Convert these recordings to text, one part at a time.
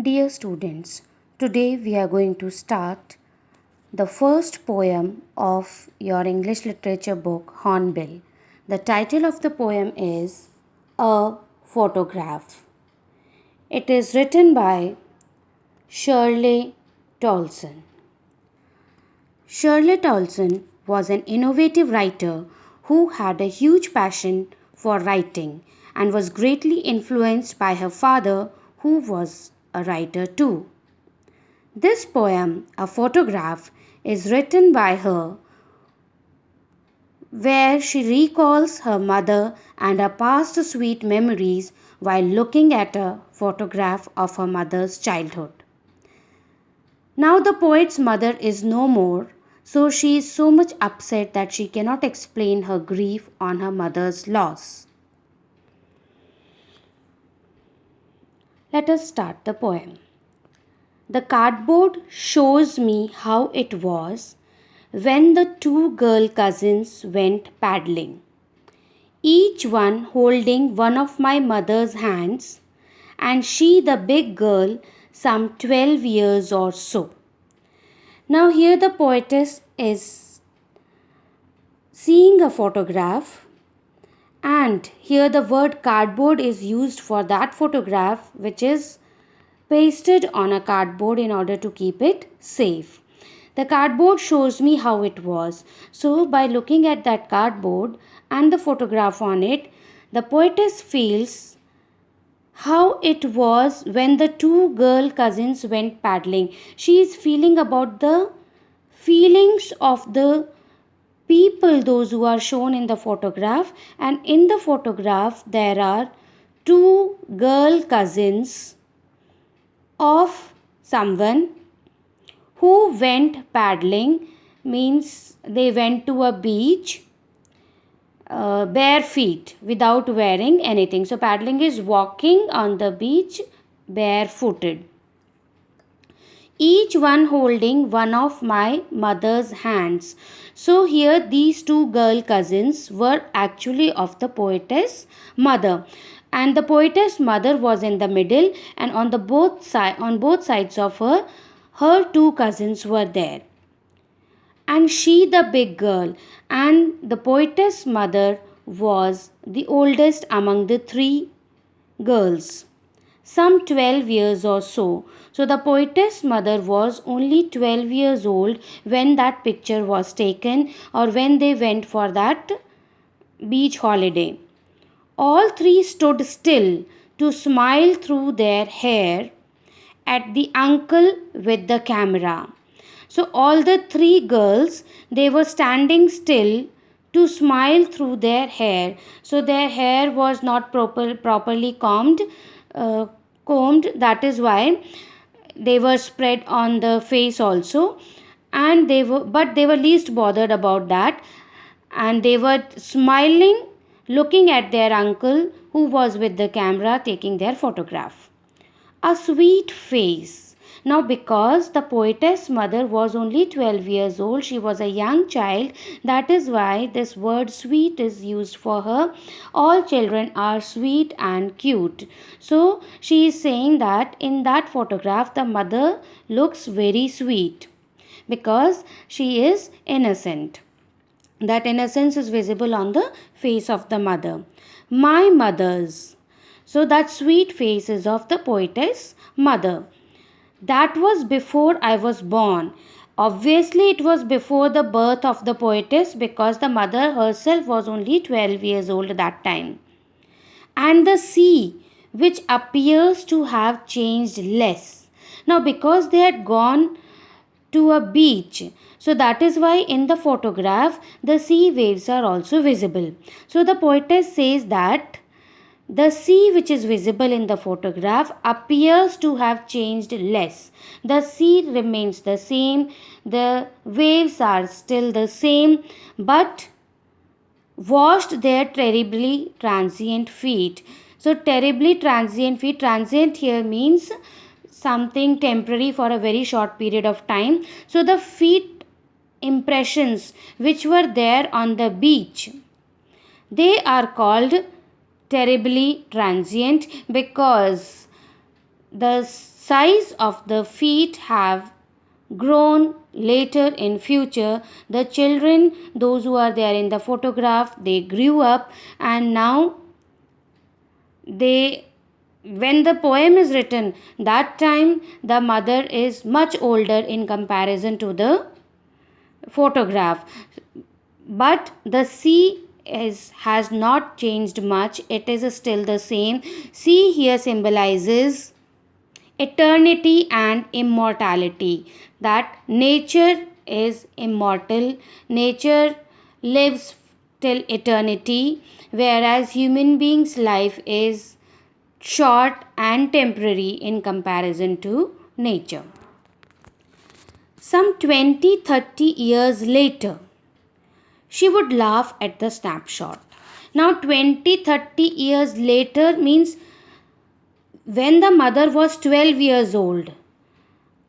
Dear students, today we are going to start the first poem of your English literature book, Hornbill. The title of the poem is A Photograph. It is written by Shirley Tolson. Shirley Tolson was an innovative writer who had a huge passion for writing and was greatly influenced by her father, who was a writer too. This poem, A Photograph, is written by her where she recalls her mother and her past sweet memories while looking at a photograph of her mother's childhood. Now the poet's mother is no more, so she is so much upset that she cannot explain her grief on her mother's loss. Let us start the poem. The cardboard shows me how it was when the two girl cousins went paddling, each one holding one of my mother's hands, and she, the big girl, some 12 years or so. Now, here the poetess is seeing a photograph, and here the word cardboard is used for that photograph, which is pasted on a cardboard in order to keep it safe. The cardboard shows me how it was. So, by looking at that cardboard and the photograph on it, the poetess feels how it was when the two girl cousins went paddling. She is feeling about the feelings of the people, those who are shown in the photograph, and in the photograph there are two girl cousins of someone who went paddling, means they went to a beach bare feet without wearing anything. So paddling is walking on the beach barefooted, each one holding one of my mother's hands. So here these two girl cousins were actually of the poetess mother, and the poetess mother was in the middle, and on both sides of her two cousins were there, and she the big girl, and the poetess mother was the oldest among the three girls, some 12 years or so. So the poetess mother was only 12 years old when that picture was taken, or when they went for that beach holiday. All three stood still to smile through their hair at the uncle with the camera. So all the three girls, they were standing still to smile through their hair. So their hair was not properly uh, combed. That is why they were spread on the face also, and they were least bothered about that, and they were smiling, looking at their uncle who was with the camera taking their photograph. A sweet face. Now, because the poetess mother was only 12 years old, she was a young child. That is why this word sweet is used for her. All children are sweet and cute. So, she is saying that in that photograph, the mother looks very sweet because she is innocent. That innocence is visible on the face of the mother. My mother's. So that sweet face is of the poetess mother. That was before I was born. Obviously, it was before the birth of the poetess, because the mother herself was only 12 years old at that time. And the sea, which appears to have changed less. Now, because they had gone to a beach, so that is why in the photograph the sea waves are also visible. So the poetess says that the sea which is visible in the photograph appears to have changed less. The sea remains the same, the waves are still the same, but washed their terribly transient feet. So, terribly transient feet, transient here means something temporary for a very short period of time. So, the feet impressions which were there on the beach, they are called terribly transient, because the size of the feet have grown later in future. The children, those who are there in the photograph, they grew up, and now they, when the poem is written, that time the mother is much older in comparison to the photograph. But the sea has not changed much, it is still the same. Sea here symbolizes eternity and immortality, that nature is immortal, nature lives till eternity, whereas human beings life is short and temporary in comparison to nature. Some 20-30 years later, she would laugh at the snapshot. Now 20-30 years later means when the mother was 12 years old.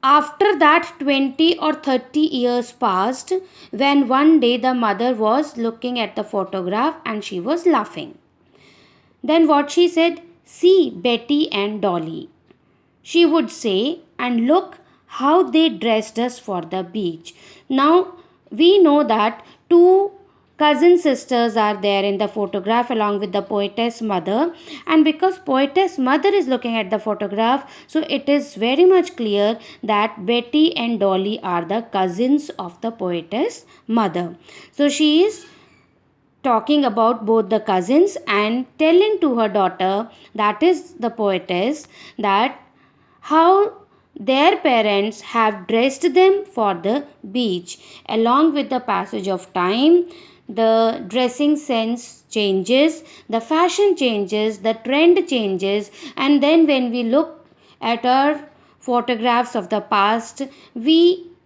After that 20 or 30 years passed, when one day the mother was looking at the photograph and she was laughing. Then what she said, "See Betty and Dolly," she would say, "and look how they dressed us for the beach." Now we know that two cousin sisters are there in the photograph along with the poetess mother, and because poetess mother is looking at the photograph, so it is very much clear that Betty and Dolly are the cousins of the poetess mother. So she is talking about both the cousins and telling to her daughter, that is the poetess, that how their parents have dressed them for the beach. Along with the passage of time, the dressing sense changes, the fashion changes, the trend changes, and then when we look at our photographs of the past, we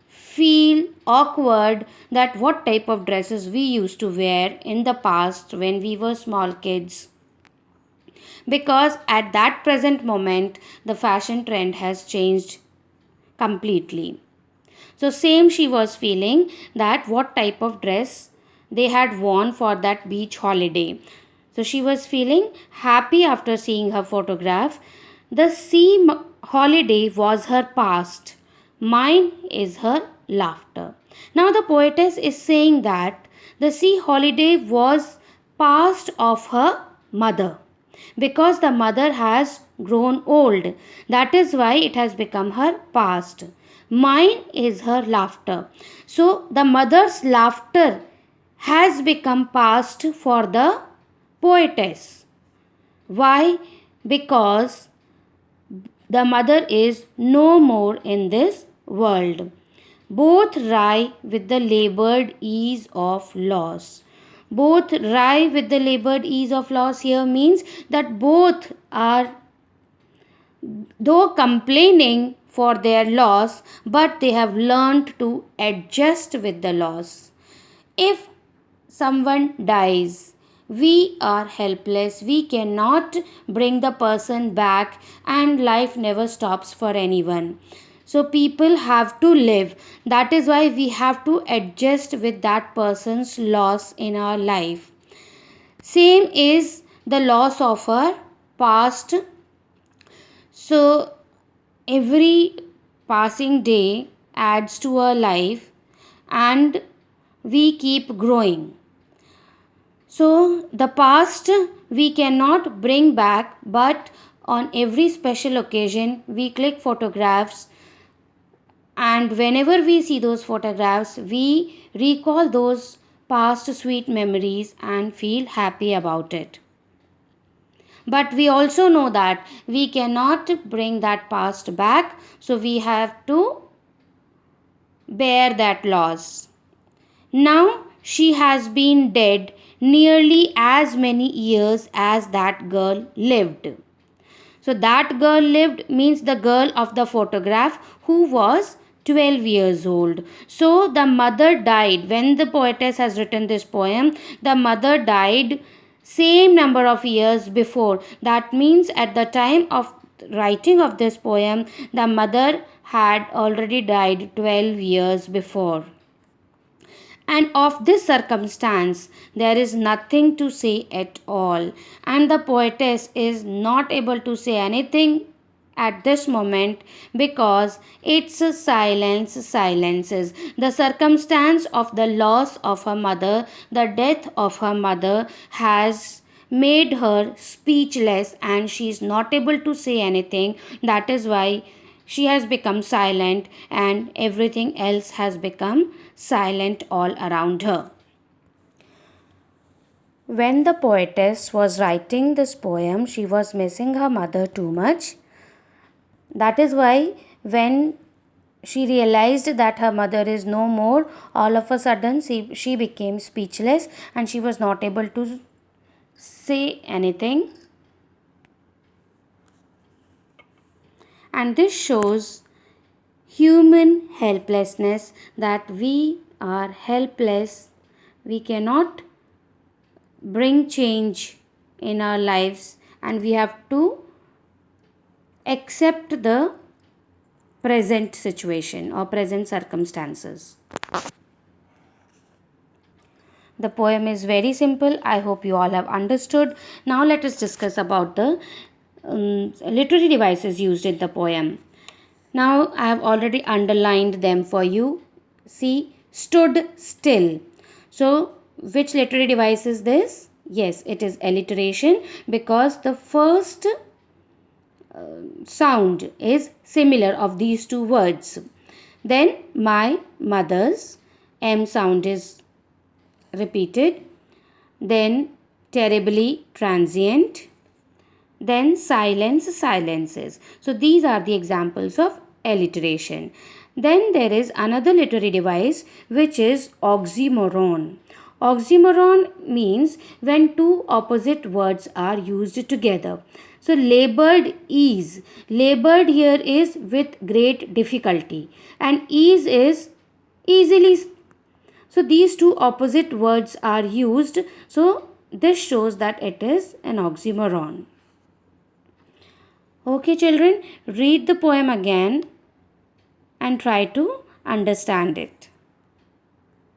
feel awkward that what type of dresses we used to wear in the past when we were small kids, because at that present moment the fashion trend has changed completely. So same she was feeling, that what type of dress they had worn for that beach holiday. So she was feeling happy after seeing her photograph. The holiday was her past, mine is her laughter. Now the poetess is saying that the sea holiday was past of her mother, because the mother has grown old. That is why it has become her past. Mine is her laughter. So the mother's laughter has become past for the poetess. Why? Because the mother is no more in this world. Both lie with the labored ease of loss. Both lie with the labored ease of loss here means that both are, though complaining for their loss, but they have learned to adjust with the loss. If someone dies, we are helpless. We cannot bring the person back, and life never stops for anyone. So people have to live. That is why we have to adjust with that person's loss in our life. Same is the loss of our past. So every passing day adds to our life, and we keep growing. So the past we cannot bring back, but on every special occasion we click photographs, and whenever we see those photographs we recall those past sweet memories and feel happy about it. But we also know that we cannot bring that past back, so we have to bear that loss. Now she has been dead nearly as many years as that girl lived. So that girl lived means the girl of the photograph who was 12 years old. So the mother died. When the poetess has written this poem, the mother died same number of years before. That means at the time of writing of this poem, the mother had already died 12 years before. And of this circumstance, there is nothing to say at all. And the poetess is not able to say anything at this moment because its silence silences. The circumstance of the loss of her mother, the death of her mother, has made her speechless and she is not able to say anything. That is why she has become silent and everything else has become silent all around her. When the poetess was writing this poem, she was missing her mother too much. That is why, when she realized that her mother is no more, all of a sudden she became speechless and she was not able to say anything. And this shows human helplessness, that we are helpless. We cannot bring change in our lives and we have to accept the present situation or present circumstances. The poem is very simple. I hope you all have understood. Now let us discuss about the literary devices used in the poem. Now I have already underlined them for you. See, stood still. So which literary device is this? Yes, it is alliteration, because the first sound is similar of these two words. Then my mother's M sound is repeated. Then terribly transient. Then silence silences. So these are the examples of alliteration. Then there is another literary device which is oxymoron. Oxymoron means when two opposite words are used together. So labeled ease. Labeled here is with great difficulty and ease is easily. So these two opposite words are used. So this shows that it is an oxymoron. Okay, children, read the poem again and try to understand it.